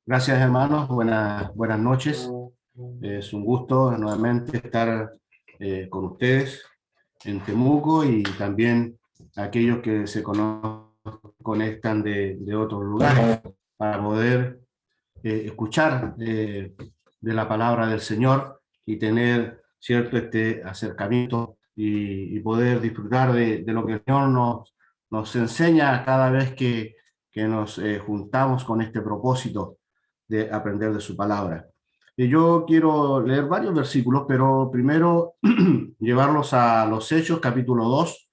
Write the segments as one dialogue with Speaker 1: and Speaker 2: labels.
Speaker 1: Gracias, hermanos. Buenas noches. Es un gusto nuevamente estar con ustedes en Temuco y también aquellos que conectan de otros lugares para poder escuchar de la palabra del Señor y tener cierto este acercamiento y poder disfrutar de lo que el Señor nos enseña cada vez que nos juntamos con este propósito de aprender de su palabra. Y yo quiero leer varios versículos, pero primero llevarlos a los Hechos, capítulo 2,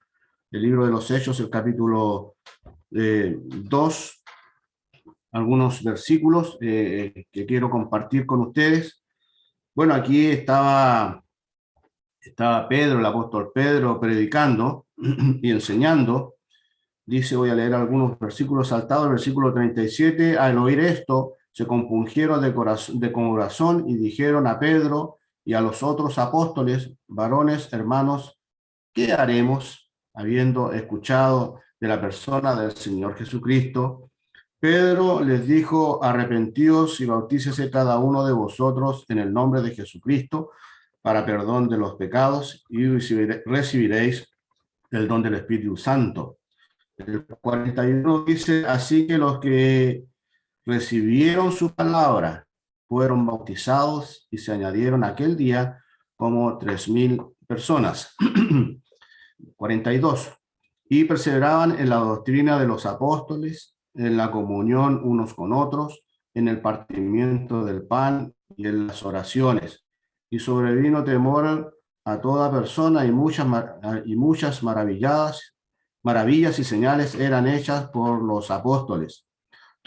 Speaker 1: el libro de los Hechos, el capítulo 2, algunos versículos que quiero compartir con ustedes. Bueno, aquí estaba Pedro, el apóstol Pedro, predicando y enseñando. Dice, voy a leer algunos versículos saltados, el versículo 37, al oír esto, se compungieron de corazón y dijeron a Pedro y a los otros apóstoles, varones, hermanos, ¿qué haremos habiendo escuchado de la persona del Señor Jesucristo? Pedro les dijo, arrepentíos y bautícese cada uno de vosotros en el nombre de Jesucristo para perdón de los pecados y recibiréis el don del Espíritu Santo. El 41 dice, así que los que recibieron su palabra fueron bautizados y se añadieron aquel día como 3,000 personas. 42. Y perseveraban en la doctrina de los apóstoles, en la comunión unos con otros, en el partimiento del pan y en las oraciones. Y sobrevino temor a toda persona y muchas maravillas y señales eran hechas por los apóstoles.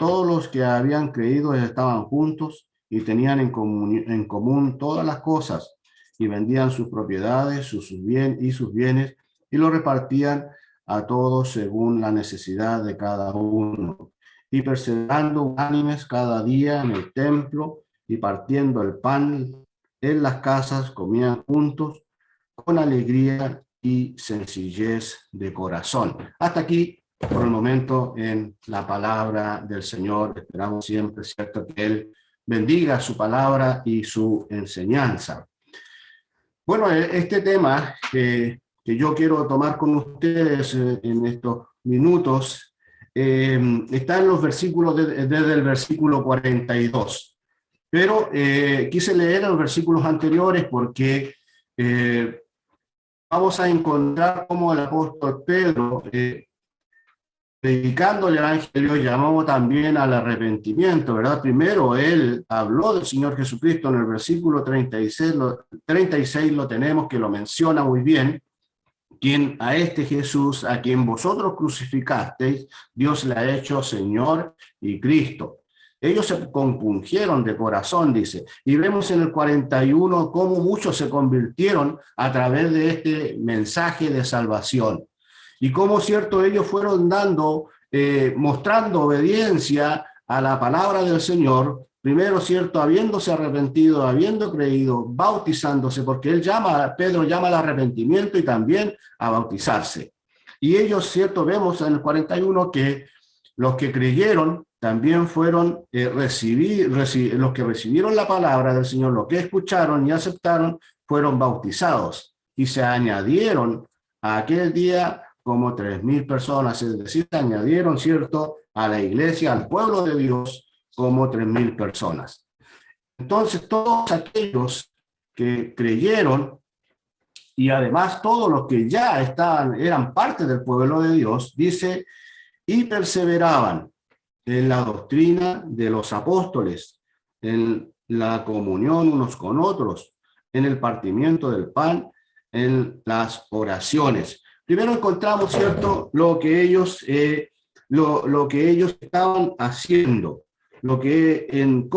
Speaker 1: Todos los que habían creído estaban juntos y tenían en común todas las cosas y vendían sus propiedades, sus bienes y lo repartían a todos según la necesidad de cada uno. Y perseverando unánimes cada día en el templo y partiendo el pan en las casas, comían juntos con alegría y sencillez de corazón. Hasta aquí, por el momento, en la palabra del Señor. Esperamos siempre, ¿cierto?, que Él bendiga su palabra y su enseñanza. Bueno, este tema que yo quiero tomar con ustedes en estos minutos está en los versículos desde el versículo 42. Pero quise leer los versículos anteriores porque vamos a encontrar cómo el apóstol Pedro, predicando el Evangelio, llamó también al arrepentimiento, ¿verdad? Primero él habló del Señor Jesucristo en el versículo 36 lo tenemos, que lo menciona muy bien, quien a este Jesús, a quien vosotros crucificasteis, Dios le ha hecho Señor y Cristo. Ellos se compungieron de corazón, dice, y vemos en el 41 cómo muchos se convirtieron a través de este mensaje de salvación. Y cómo, cierto, ellos fueron mostrando obediencia a la palabra del Señor, primero, cierto, habiéndose arrepentido, habiendo creído, bautizándose, porque Pedro llama al arrepentimiento y también a bautizarse. Y ellos, cierto, vemos en el 41 que los que creyeron también fueron los que recibieron la palabra del Señor, los que escucharon y aceptaron, fueron bautizados y se añadieron a aquel día como 3,000 personas, es decir, se añadieron, cierto, a la iglesia, al pueblo de Dios, como 3,000 personas. Entonces, todos aquellos que creyeron y además todos los que ya eran parte del pueblo de Dios, dice, y perseveraban en la doctrina de los apóstoles, en la comunión unos con otros, en el partimiento del pan, en las oraciones. Primero encontramos, cierto, lo que ellos estaban haciendo, en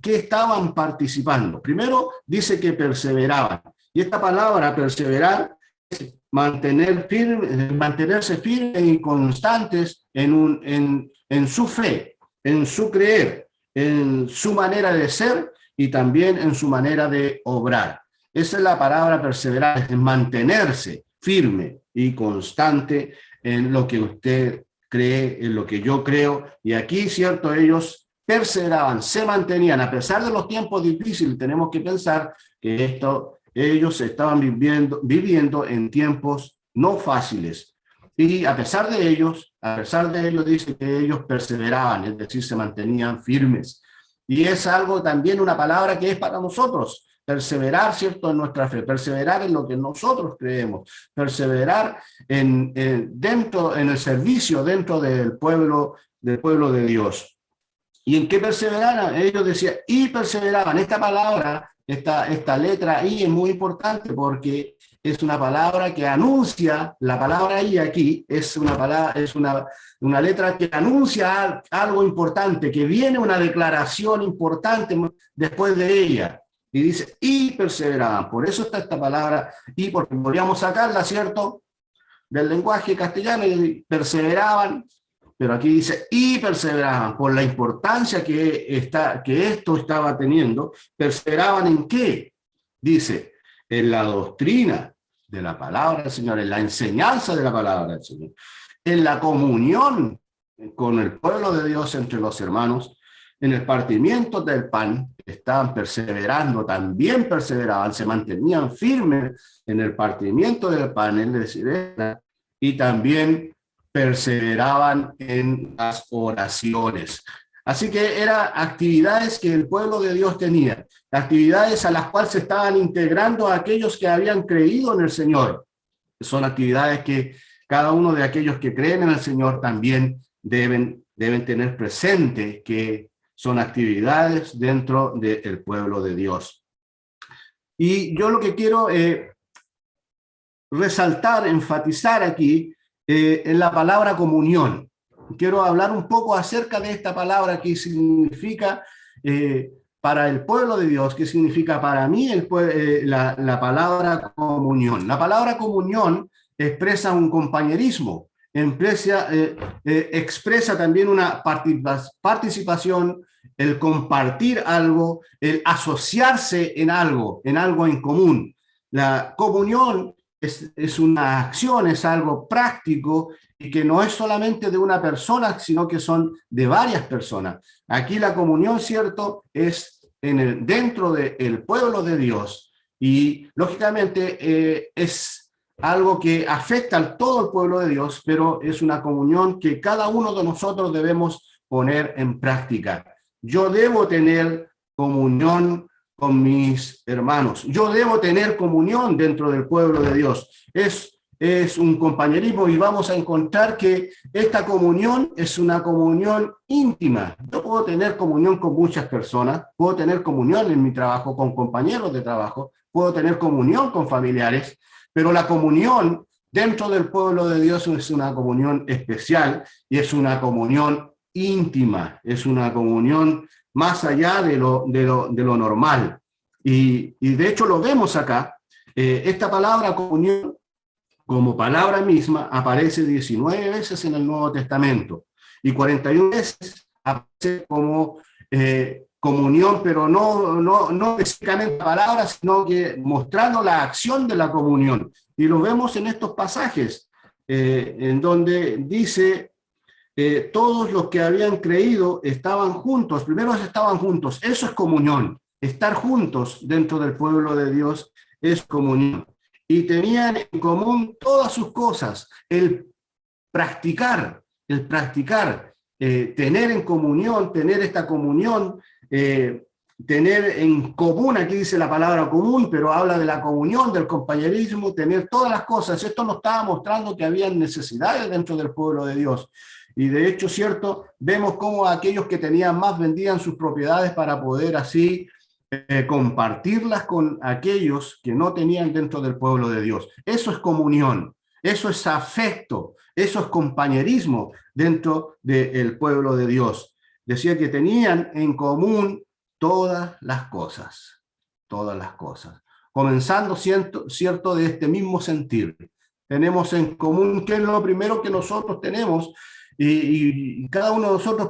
Speaker 1: qué estaban participando. Primero dice que perseveraban, y esta palabra perseverar es mantenerse firmes y constantes en su fe, en su creer, en su manera de ser y también en su manera de obrar. Esa es la palabra perseverar, es mantenerse firme y constante en lo que usted cree, en lo que yo creo. Y aquí, cierto, ellos perseveraban, se mantenían, a pesar de los tiempos difíciles. Tenemos que pensar que ellos estaban viviendo en tiempos no fáciles. Y a pesar de ellos, dice que ellos perseveraban, es decir, se mantenían firmes. Y es algo también, una palabra que es para nosotros. Perseverar, ¿cierto?, en nuestra fe, perseverar en lo que nosotros creemos, perseverar en el servicio dentro del pueblo de Dios. ¿Y en qué perseveraban? Ellos decían, y perseveraban. Esta palabra, esta letra I es muy importante porque es una palabra que anuncia, la palabra I aquí es una letra que anuncia algo importante, que viene una declaración importante después de ella. Y dice, y perseveraban. Por eso está esta palabra, y porque podríamos sacarla, ¿cierto?, del lenguaje castellano, y perseveraban, pero aquí dice, y perseveraban, por la importancia que esto estaba teniendo. ¿Perseveraban en qué? Dice, en la doctrina de la palabra del Señor, en la enseñanza de la palabra del Señor, en la comunión con el pueblo de Dios entre los hermanos, en el partimiento del pan. Estaban perseverando, también perseveraban, se mantenían firmes en el partimiento del pan, es decir, y también perseveraban en las oraciones. Así que eran actividades que el pueblo de Dios tenía, actividades a las cuales se estaban integrando a aquellos que habían creído en el Señor. Son actividades que cada uno de aquellos que creen en el Señor también deben tener presente, que son actividades dentro del pueblo de Dios. Y yo lo que quiero resaltar, enfatizar aquí, en la palabra comunión. Quiero hablar un poco acerca de esta palabra, que significa para el pueblo de Dios, que significa para mí la palabra comunión. La palabra comunión expresa un compañerismo, expresa también una participación, el compartir algo, el asociarse en algo en común. La comunión es una acción, es algo práctico y que no es solamente de una persona, sino que son de varias personas. Aquí la comunión, ¿cierto?, es dentro del pueblo de Dios, y lógicamente es algo que afecta a todo el pueblo de Dios, pero es una comunión que cada uno de nosotros debemos poner en práctica. Yo debo tener comunión con mis hermanos. Yo debo tener comunión dentro del pueblo de Dios. Es un compañerismo, y vamos a encontrar que esta comunión es una comunión íntima. Yo puedo tener comunión con muchas personas, puedo tener comunión en mi trabajo con compañeros de trabajo, puedo tener comunión con familiares, pero la comunión dentro del pueblo de Dios es una comunión especial y es una comunión íntima, es una comunión más allá de lo normal. Y de hecho lo vemos acá. Esta palabra comunión, como palabra misma, aparece 19 veces en el Nuevo Testamento, y 41 veces aparece como comunión, pero no específicamente palabras, sino que mostrando la acción de la comunión. Y lo vemos en estos pasajes, en donde dice, todos los que habían creído estaban juntos. Primero estaban juntos, eso es comunión. Estar juntos dentro del pueblo de Dios es comunión. Y tenían en común todas sus cosas. El practicar, tener en comunión, tener esta comunión, tener en común, aquí dice la palabra común, pero habla de la comunión, del compañerismo, tener todas las cosas. Esto nos estaba mostrando que había necesidades dentro del pueblo de Dios. Y de hecho, cierto, vemos cómo aquellos que tenían más vendían sus propiedades para poder así compartirlas con aquellos que no tenían dentro del pueblo de Dios. Eso es comunión, eso es afecto, eso es compañerismo dentro del pueblo de Dios. Decía que tenían en común todas las cosas, comenzando, cierto, de este mismo sentir. Tenemos en común, ¿qué es lo primero que nosotros tenemos? Y cada uno de nosotros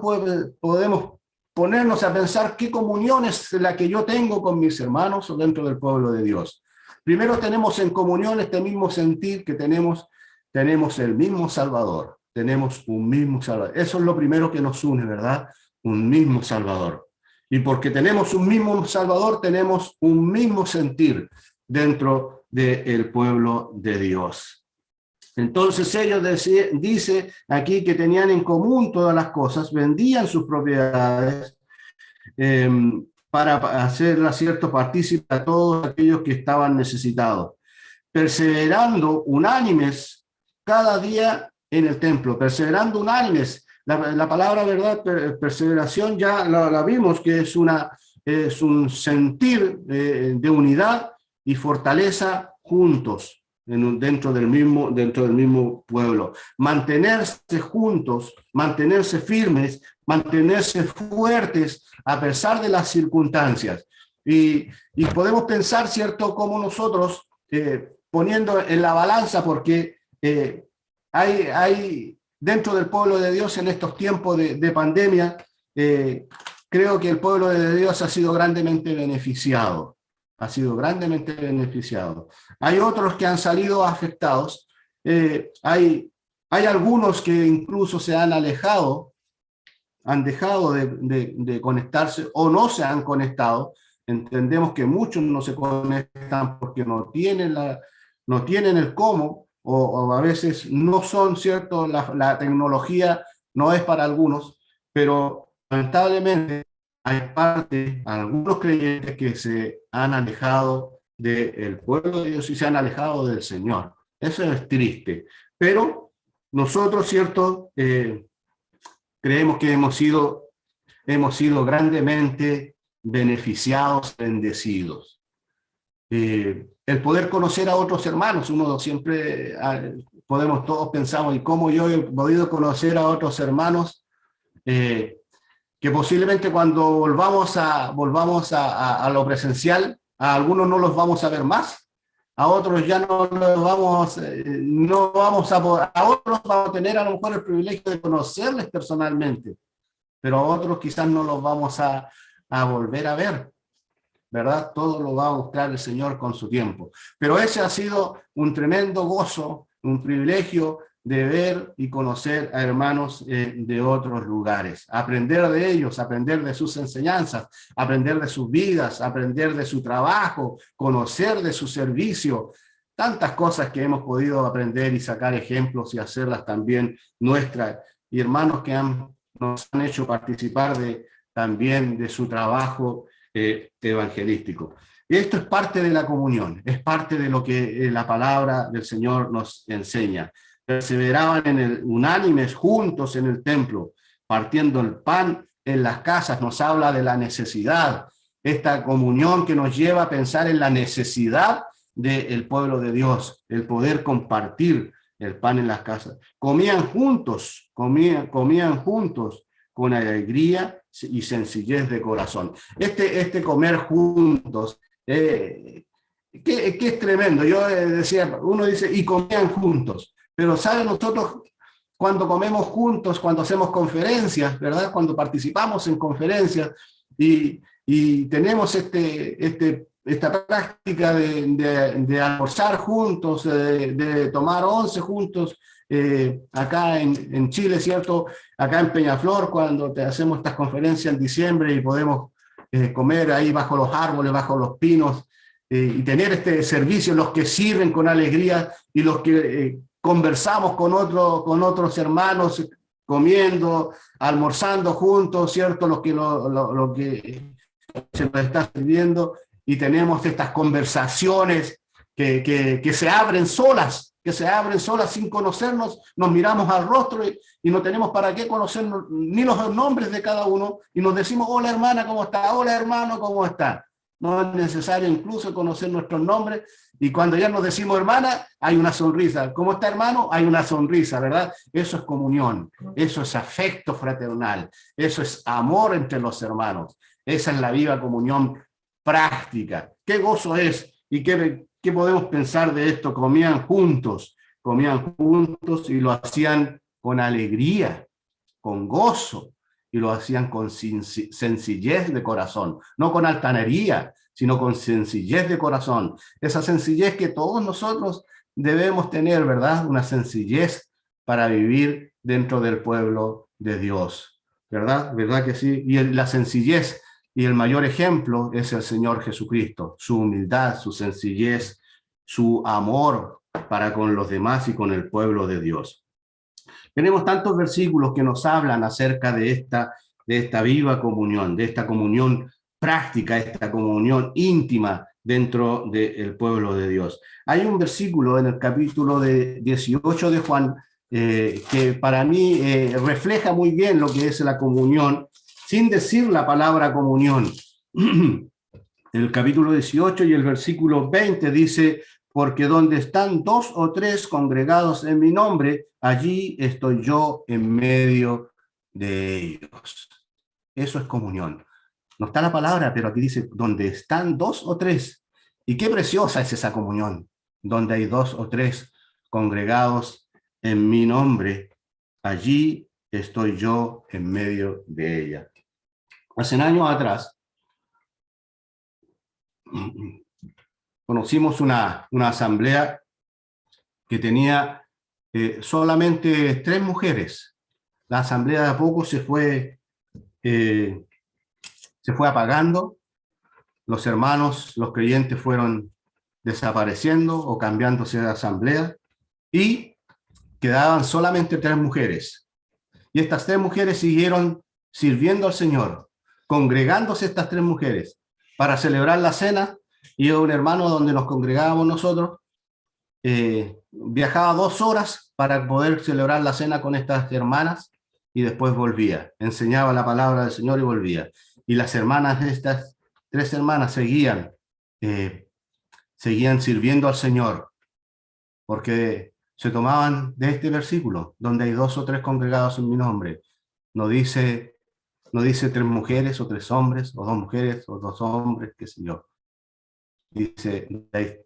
Speaker 1: podemos ponernos a pensar qué comunión es la que yo tengo con mis hermanos dentro del pueblo de Dios. Primero tenemos en comunión este mismo sentir, que tenemos el mismo Salvador, tenemos un mismo Salvador. Eso es lo primero que nos une, ¿verdad? un mismo Salvador. Y porque tenemos un mismo Salvador, tenemos un mismo sentir dentro del pueblo de Dios. Entonces ellos dice aquí que tenían en común todas las cosas, vendían sus propiedades eh, para hacerla cierto partícipe a todos aquellos que estaban necesitados, perseverando unánimes cada día en el templo, perseverando unánimes. La palabra, ¿verdad? Perseveración ya la vimos que es un sentir de unidad y fortaleza juntos dentro del mismo pueblo. Mantenerse juntos, mantenerse firmes, mantenerse fuertes a pesar de las circunstancias. Y podemos pensar, ¿cierto?, como nosotros, poniendo en la balanza, porque hay dentro del pueblo de Dios en estos tiempos de pandemia, creo que el pueblo de Dios ha sido grandemente beneficiado. Ha sido grandemente beneficiado. Hay otros que han salido afectados. Hay algunos que incluso se han alejado, han dejado de conectarse o no se han conectado. Entendemos que muchos no se conectan porque no tienen el cómo, o a veces no son, ¿cierto? La tecnología no es para algunos, pero lamentablemente hay algunos creyentes que se han alejado del pueblo de Dios y se han alejado del Señor. Eso es triste, pero nosotros, ¿cierto? Creemos que hemos sido grandemente beneficiados, bendecidos. El poder conocer a otros hermanos, uno siempre todos pensamos, ¿y cómo yo he podido conocer a otros hermanos? Que posiblemente cuando volvamos a lo presencial, a algunos no los vamos a ver más, a otros ya no vamos a otros vamos a tener a lo mejor el privilegio de conocerles personalmente, pero a otros quizás no los vamos a volver a ver, ¿verdad? Todo lo va a mostrar el Señor con su tiempo. Pero ese ha sido un tremendo gozo, un privilegio de ver y conocer a hermanos de otros lugares, aprender de ellos, aprender de sus enseñanzas, aprender de sus vidas, aprender de su trabajo, conocer de su servicio, tantas cosas que hemos podido aprender y sacar ejemplos y hacerlas también nuestras, y hermanos que nos han hecho participar también de su trabajo evangelístico. Y esto es parte de la comunión, es parte de lo que la palabra del Señor nos enseña. Perseveraban unánimes juntos en el templo, partiendo el pan en las casas, nos habla de la necesidad, esta comunión que nos lleva a pensar en la necesidad del pueblo de Dios, el poder compartir el pan en las casas. Comían juntos con alegría y sencillez de corazón. Este comer juntos, que es tremendo. Yo decía, uno dice, y comían juntos. Pero, ¿saben? Nosotros cuando comemos juntos, cuando hacemos conferencias, ¿verdad? Cuando participamos en conferencias y tenemos esta práctica de almorzar juntos, de tomar once juntos, acá en Chile, ¿cierto? Acá en Peñaflor, cuando hacemos estas conferencias en diciembre y podemos comer ahí bajo los árboles, bajo los pinos, y tener este servicio, los que sirven con alegría y los que conversamos con otros hermanos, comiendo, almorzando juntos, ¿cierto? Lo que se nos está sirviendo, y tenemos estas conversaciones que se abren solas, sin conocernos, nos miramos al rostro y no tenemos para qué conocernos ni los nombres de cada uno, y nos decimos, hola hermana, ¿cómo está? Hola hermano, ¿cómo está? No es necesario incluso conocer nuestros nombres, y cuando ya nos decimos hermana, hay una sonrisa. ¿Cómo está hermano? Hay una sonrisa, ¿verdad? Eso es comunión, eso es afecto fraternal, eso es amor entre los hermanos. Esa es la viva comunión práctica. ¿Qué gozo es? ¿Y qué podemos pensar de esto? Comían juntos y lo hacían con alegría, con gozo, y lo hacían con sencillez de corazón, no con altanería, sino con sencillez de corazón. Esa sencillez que todos nosotros debemos tener, ¿verdad? Una sencillez para vivir dentro del pueblo de Dios. ¿verdad? ¿Verdad que sí? Y la sencillez y el mayor ejemplo es el Señor Jesucristo, su humildad, su sencillez, su amor para con los demás y con el pueblo de Dios. Tenemos tantos versículos que nos hablan acerca de esta viva comunión, de esta comunión práctica, esta comunión íntima dentro del pueblo de Dios. Hay un versículo en el capítulo 18 de Juan que para mí refleja muy bien lo que es la comunión, sin decir la palabra comunión. El capítulo 18 y el versículo 20 dice, porque donde están dos o tres congregados en mi nombre, allí estoy yo en medio de ellos. Eso es comunión. No está la palabra, pero aquí dice, donde están dos o tres. Y qué preciosa es esa comunión, donde hay dos o tres congregados en mi nombre, allí estoy yo en medio de ella. Hace años atrás, conocimos una asamblea que tenía solamente 3 mujeres. La asamblea de a poco se fue apagando, los hermanos, los creyentes fueron desapareciendo o cambiándose de asamblea y quedaban solamente 3 mujeres. Y estas 3 mujeres siguieron sirviendo al Señor, congregándose estas 3 mujeres para celebrar la cena. Y un hermano donde nos congregábamos nosotros viajaba 2 horas para poder celebrar la cena con estas hermanas y después volvía, enseñaba la palabra del Señor y volvía. Y las hermanas de estas 3 hermanas seguían sirviendo al Señor, porque se tomaban de este versículo, donde hay 2 o 3 congregados en mi nombre. No dice 3 mujeres o 3 hombres, o 2 mujeres o 2 hombres, qué sé yo. Dice, hay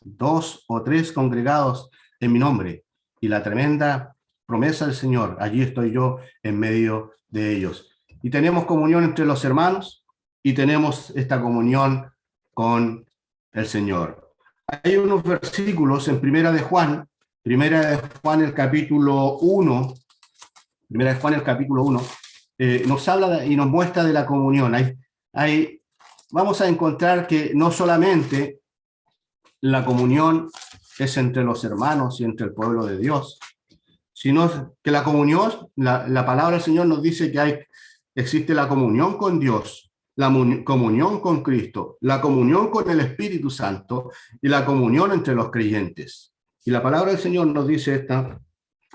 Speaker 1: 2 o 3 congregados en mi nombre, y la tremenda promesa del Señor, allí estoy yo en medio de ellos. Y tenemos comunión entre los hermanos, y tenemos esta comunión con el Señor. Hay unos versículos en Primera de Juan el capítulo 1, Primera de Juan el capítulo 1, nos habla y nos muestra de la comunión. Vamos a encontrar que no solamente la comunión es entre los hermanos y entre el pueblo de Dios, sino que la comunión, la palabra del Señor nos dice que existe la comunión con Dios, la comunión con Cristo, la comunión con el Espíritu Santo y la comunión entre los creyentes. Y la palabra del Señor nos dice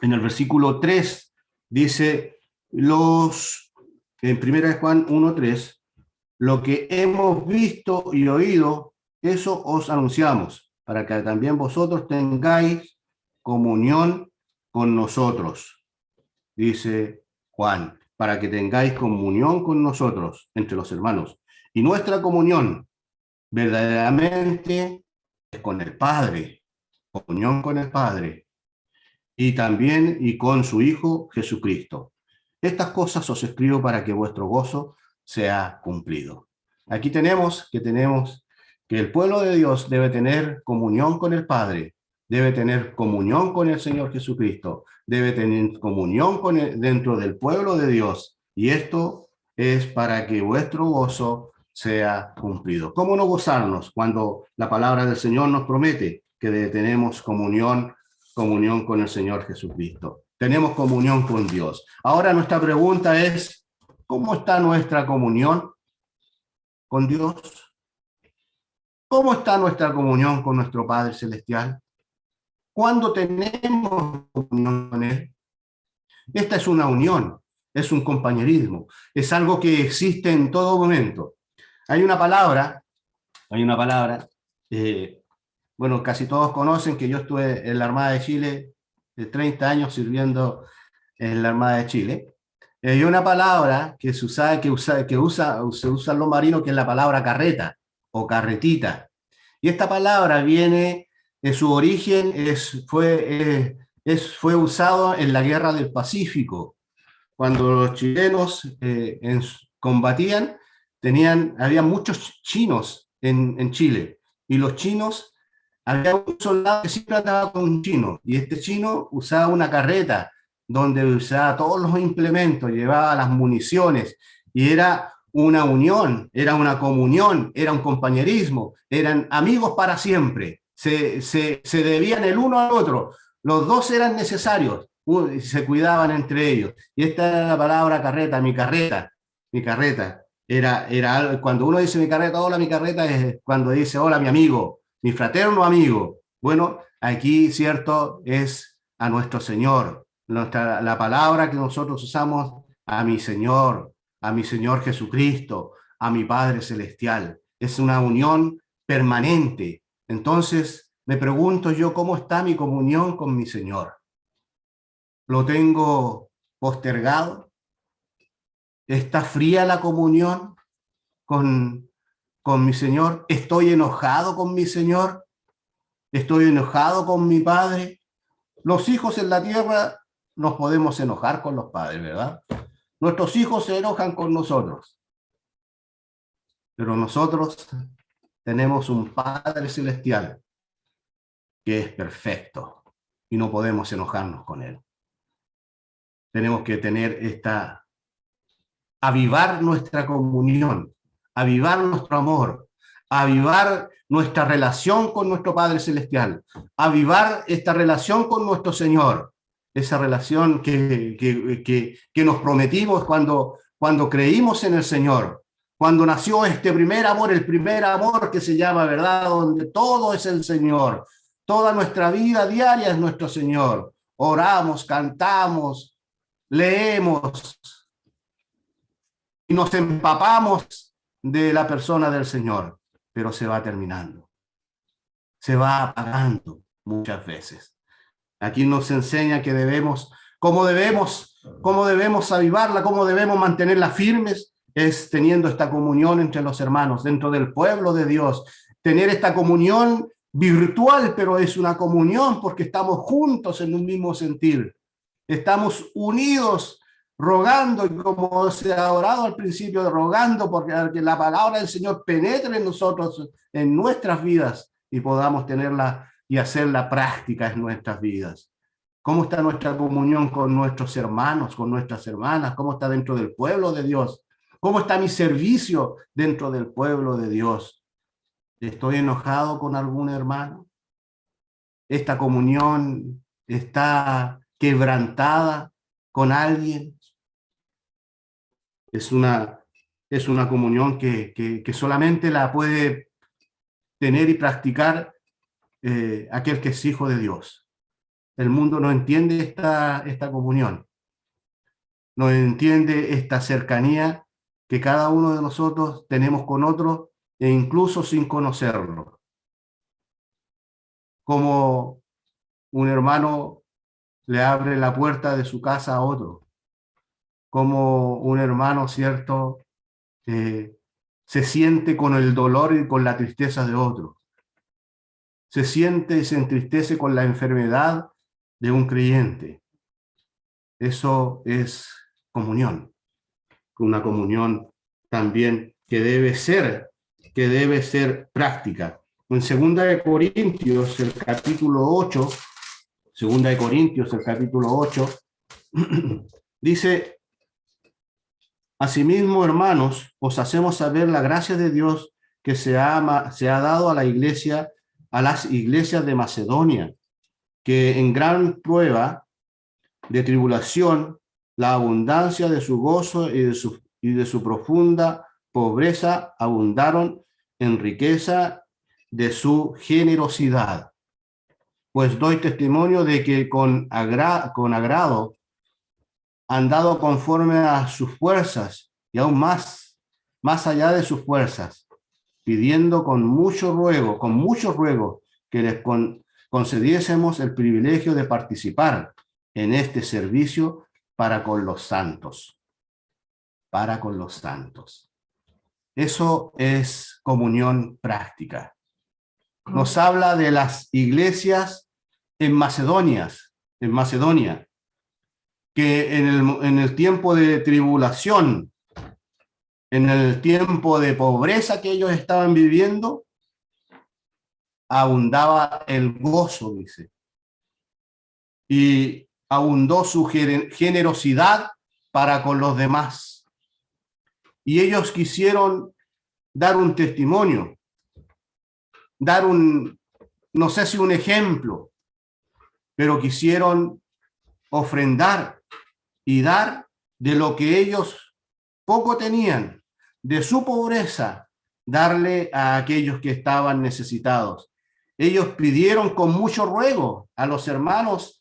Speaker 1: en el versículo 3, dice, en 1 Juan 1:3, lo que hemos visto y oído, eso os anunciamos, para que también vosotros tengáis comunión con nosotros, dice Juan, para que tengáis comunión con nosotros, entre los hermanos. Y nuestra comunión verdaderamente es con el Padre, comunión con el Padre, y también y con su Hijo Jesucristo. Estas cosas os escribo para que vuestro gozo sea cumplido. Aquí tenemos que el pueblo de Dios debe tener comunión con el Padre, debe tener comunión con el Señor Jesucristo, debe tener comunión dentro del pueblo de Dios, y esto es para que vuestro gozo sea cumplido. ¿Cómo no gozarnos cuando la palabra del Señor nos promete que tenemos comunión con el Señor Jesucristo? Tenemos comunión con Dios. Ahora nuestra pregunta es, ¿cómo está nuestra comunión con Dios? ¿Cómo está nuestra comunión con nuestro Padre Celestial? ¿Cuándo tenemos comunión con Él? Esta es una unión, es un compañerismo, es algo que existe en todo momento. Hay una palabra, bueno, casi todos conocen que yo estuve en la Armada de Chile 30 años sirviendo en la Armada de Chile. Hay una palabra que se usa en los marinos, que es la palabra carreta o carretita. Y esta palabra viene, en su origen, fue usado en la Guerra del Pacífico. Cuando los chilenos combatían, había muchos chinos en Chile. Y los chinos, había un soldado que siempre andaba con un chino. Y este chino usaba una carreta donde usaba todos los implementos, llevaba las municiones, y era una unión, era una comunión, era un compañerismo, eran amigos para siempre, se debían el uno al otro, los dos eran necesarios, se cuidaban entre ellos. Y esta era la palabra carreta, mi carreta. Cuando uno dice mi carreta, hola mi carreta, es cuando dice hola mi amigo, mi fraterno amigo. Bueno, aquí, cierto, es a nuestro Señor. La palabra que nosotros usamos, a mi Señor Jesucristo, a mi Padre Celestial. Es una unión permanente. Entonces, me pregunto yo, ¿cómo está mi comunión con mi Señor? ¿Lo tengo postergado? ¿Está fría la comunión con, con mi Señor? ¿Estoy enojado con mi Señor? ¿Estoy enojado con mi Padre? Los hijos en la tierra nos podemos enojar con los padres, ¿verdad? Nuestros hijos se enojan con nosotros, pero nosotros tenemos un Padre Celestial que es perfecto y no podemos enojarnos con Él. Tenemos que avivar nuestra comunión, avivar nuestro amor, avivar nuestra relación con nuestro Padre Celestial, avivar esta relación con nuestro Señor, esa relación que nos prometimos cuando creímos en el Señor, cuando nació este primer amor, el primer amor que se llama, ¿verdad?, donde todo es el Señor, toda nuestra vida diaria es nuestro Señor. Oramos, cantamos, leemos, y nos empapamos de la persona del Señor, pero se va terminando, se va apagando muchas veces. Aquí nos enseña que cómo debemos avivarla, cómo debemos mantenerla firmes, es teniendo esta comunión entre los hermanos, dentro del pueblo de Dios, tener esta comunión virtual, pero es una comunión porque estamos juntos en un mismo sentir, estamos unidos rogando, y como se ha orado al principio, rogando porque la palabra del Señor penetre en nosotros, en nuestras vidas, y podamos tenerla y hacerla práctica en nuestras vidas. ¿Cómo está nuestra comunión con nuestros hermanos, con nuestras hermanas? ¿Cómo está dentro del pueblo de Dios? ¿Cómo está mi servicio dentro del pueblo de Dios? ¿Estoy enojado con algún hermano? ¿Esta comunión está quebrantada con alguien? Es una comunión que solamente la puede tener y practicar aquel que es hijo de Dios. El mundo no entiende esta comunión, no entiende esta cercanía que cada uno de nosotros tenemos con otro, e incluso sin conocerlo. Como un hermano le abre la puerta de su casa a otro, como un hermano, ¿cierto?, se siente con el dolor y con la tristeza de otro. Se siente y se entristece con la enfermedad de un creyente. Eso es comunión, una comunión también que debe ser práctica. En 2 el capítulo 8, 2 el capítulo 8, dice: asimismo, hermanos, os hacemos saber la gracia de Dios que se ha dado a las iglesias de Macedonia, que en gran prueba de tribulación, la abundancia de su gozo y de su profunda pobreza abundaron en riqueza de su generosidad. Pues doy testimonio de que con agrado han dado conforme a sus fuerzas, y aún más allá de sus fuerzas, pidiendo con mucho ruego, que les concediésemos el privilegio de participar en este servicio para con los santos. Para con los santos. Eso es comunión práctica. Nos habla de las iglesias en Macedonia, que en el tiempo de tribulación, en el tiempo de pobreza que ellos estaban viviendo, abundaba el gozo, dice. Y abundó su generosidad para con los demás. Y ellos quisieron dar un testimonio, dar no sé si un ejemplo, pero quisieron ofrendar y dar de lo que ellos poco tenían, de su pobreza, darle a aquellos que estaban necesitados. Ellos pidieron con mucho ruego a los hermanos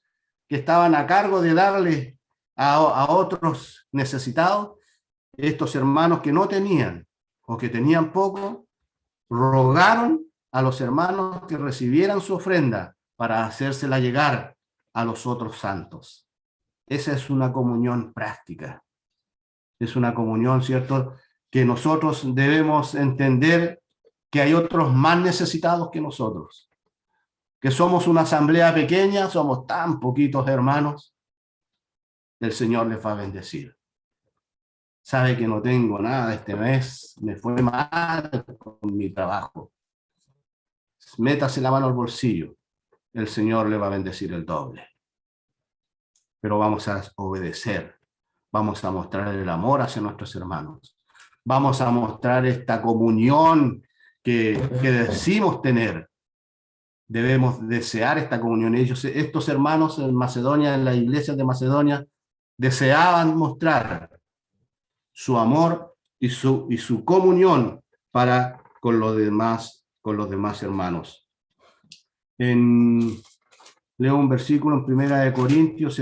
Speaker 1: que estaban a cargo de darle a otros necesitados, estos hermanos que no tenían o que tenían poco, rogaron a los hermanos que recibieran su ofrenda para hacérsela llegar a los otros santos. Esa es una comunión práctica. Es una comunión, ¿cierto?, que nosotros debemos entender que hay otros más necesitados que nosotros. Que somos una asamblea pequeña, somos tan poquitos hermanos, el Señor les va a bendecir. Sabe que no tengo nada este mes, me fue mal con mi trabajo. Métase la mano al bolsillo, el Señor le va a bendecir el doble. Pero vamos a obedecer, vamos a mostrar el amor hacia nuestros hermanos, vamos a mostrar esta comunión que decimos tener. Debemos desear esta comunión. Estos hermanos en Macedonia, en las iglesias de Macedonia, deseaban mostrar su amor y su comunión para con los demás hermanos. Leo un versículo en Primera de Corintios,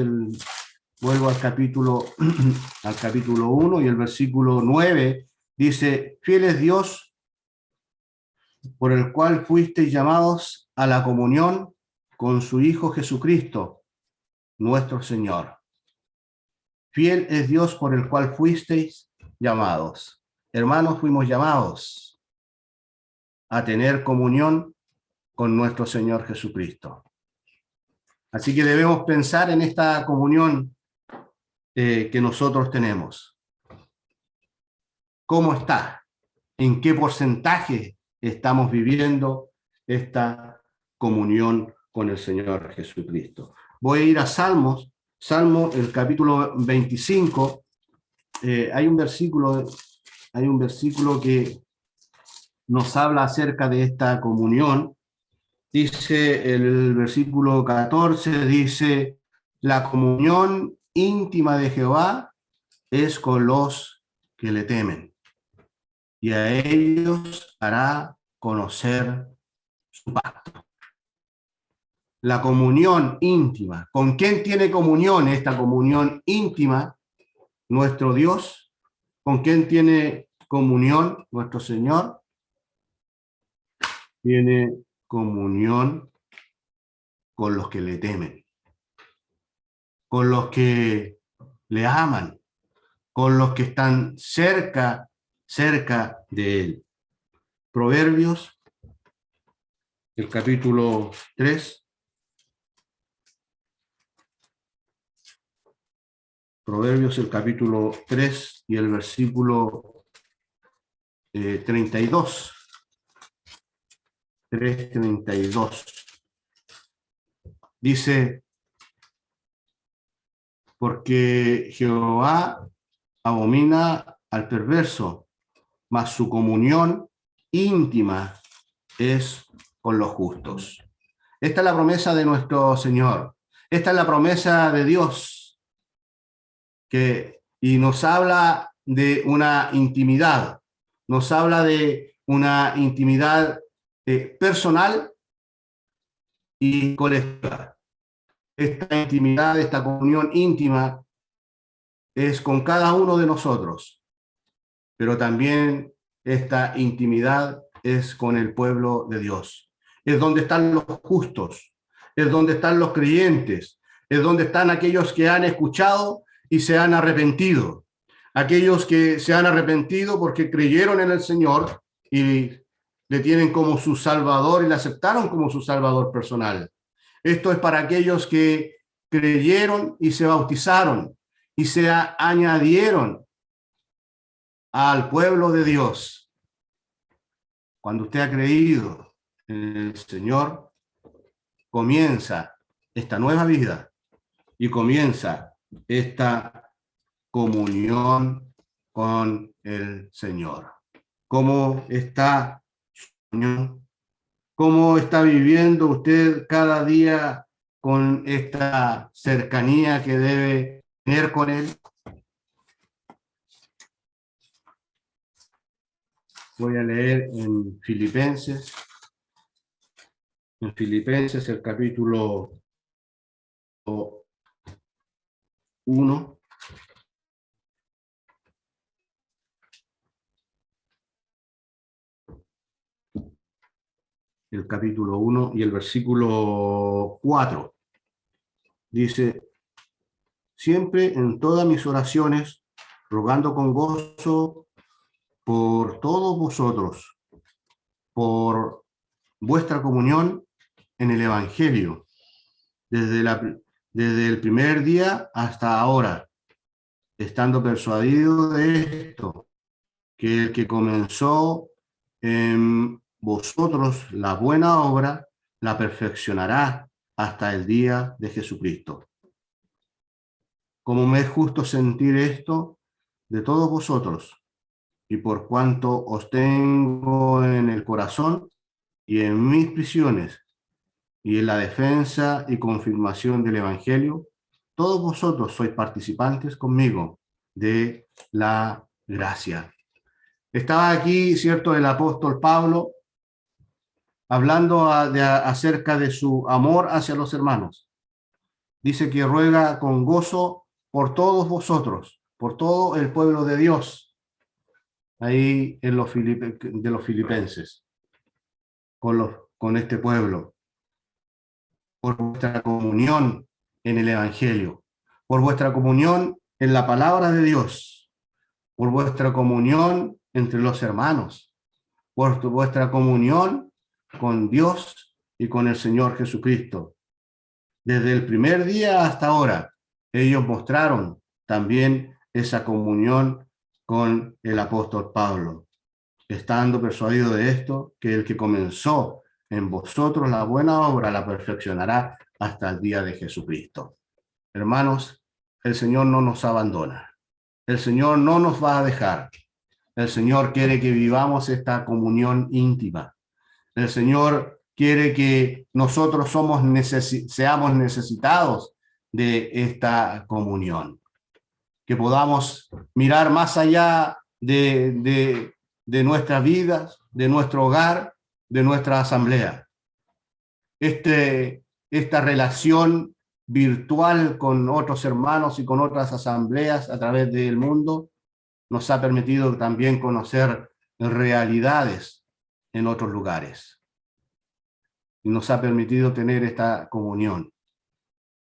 Speaker 1: vuelvo al capítulo 1 y el versículo 9 dice: fiel es Dios, por el cual fuisteis llamados a la comunión con su Hijo Jesucristo, nuestro Señor. Fiel es Dios por el cual fuisteis llamados. Hermanos, fuimos llamados a tener comunión con nuestro Señor Jesucristo. Así que debemos pensar en esta comunión que nosotros tenemos. ¿Cómo está? ¿En qué porcentaje estamos viviendo esta comunión con el Señor Jesucristo? Voy a ir a Salmo, el capítulo 25. Hay un versículo que nos habla acerca de esta comunión. Dice el versículo 14, dice: la comunión íntima de Jehová es con los que le temen, y a ellos hará conocer su pacto. La comunión íntima. ¿Con quién tiene comunión esta comunión íntima? Nuestro Dios. ¿Con quién tiene comunión nuestro Señor? Tiene comunión con los que le temen, con los que le aman, con los que están cerca de él. Proverbios, el capítulo 3. Proverbios, el capítulo 3 y el versículo 32. 3:32. Dice: porque Jehová abomina al perverso, mas su comunión íntima es con los justos. Esta es la promesa de nuestro Señor. Esta es la promesa de Dios, y nos habla de una intimidad, nos habla de una intimidad personal y colectiva. Esta intimidad, esta comunión íntima es con cada uno de nosotros, pero también esta intimidad es con el pueblo de Dios. Es donde están los justos, es donde están los creyentes, es donde están aquellos que han escuchado y se han arrepentido. Aquellos que se han arrepentido porque creyeron en el Señor y le tienen como su Salvador y le aceptaron como su Salvador personal. Esto es para aquellos que creyeron y se bautizaron y se añadieron al pueblo de Dios. Cuando usted ha creído en el Señor, comienza esta nueva vida y comienza esta comunión con el Señor. ¿Cómo está su comunión? ¿Cómo está viviendo usted cada día con esta cercanía que debe tener con Él? Voy a leer en Filipenses el capítulo 1. El capítulo 1 y el versículo 4. Dice: siempre en todas mis oraciones, rogando con gozo por todos vosotros, por vuestra comunión en el Evangelio, desde el primer día hasta ahora, estando persuadido de esto, que el que comenzó en vosotros la buena obra, la perfeccionará hasta el día de Jesucristo. Como me es justo sentir esto de todos vosotros, y por cuanto os tengo en el corazón y en mis prisiones, y en la defensa y confirmación del Evangelio, todos vosotros sois participantes conmigo de la gracia. Estaba aquí, ¿cierto?, el apóstol Pablo hablando acerca de su amor hacia los hermanos. Dice que ruega con gozo por todos vosotros, por todo el pueblo de Dios, ahí en de los filipenses, con este pueblo, por vuestra comunión en el Evangelio, por vuestra comunión en la palabra de Dios, por vuestra comunión entre los hermanos, por vuestra comunión con Dios y con el Señor Jesucristo. Desde el primer día hasta ahora, ellos mostraron también esa comunión con el apóstol Pablo, estando persuadido de esto, que el que comenzó en vosotros la buena obra la perfeccionará hasta el día de Jesucristo. Hermanos, el Señor no nos abandona. El Señor no nos va a dejar. El Señor quiere que vivamos esta comunión íntima. El Señor quiere que nosotros seamos necesitados de esta comunión. Que podamos mirar más allá de nuestras vidas, de nuestro hogar, de nuestra asamblea. Esta relación virtual con otros hermanos y con otras asambleas a través del mundo nos ha permitido también conocer realidades en otros lugares. Y nos ha permitido tener esta comunión.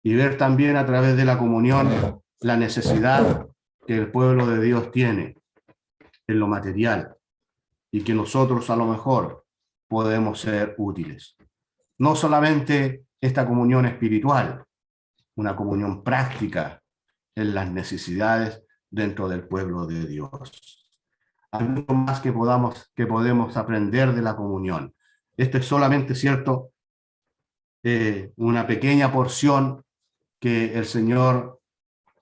Speaker 1: Y ver también a través de la comunión la necesidad que el pueblo de Dios tiene en lo material y que nosotros a lo mejor podemos ser útiles. No solamente esta comunión espiritual, una comunión práctica en las necesidades dentro del pueblo de Dios. Hay mucho más que podemos aprender de la comunión. Esto es solamente, cierto, una pequeña porción que el Señor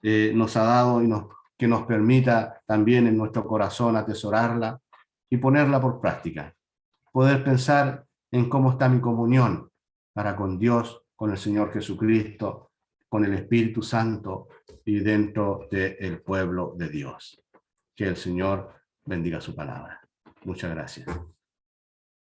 Speaker 1: nos ha dado y que nos permita también en nuestro corazón atesorarla y ponerla por práctica. Poder pensar en cómo está mi comunión para con Dios, con el Señor Jesucristo, con el Espíritu Santo y dentro del pueblo de Dios. Que el Señor bendiga su palabra. Muchas gracias.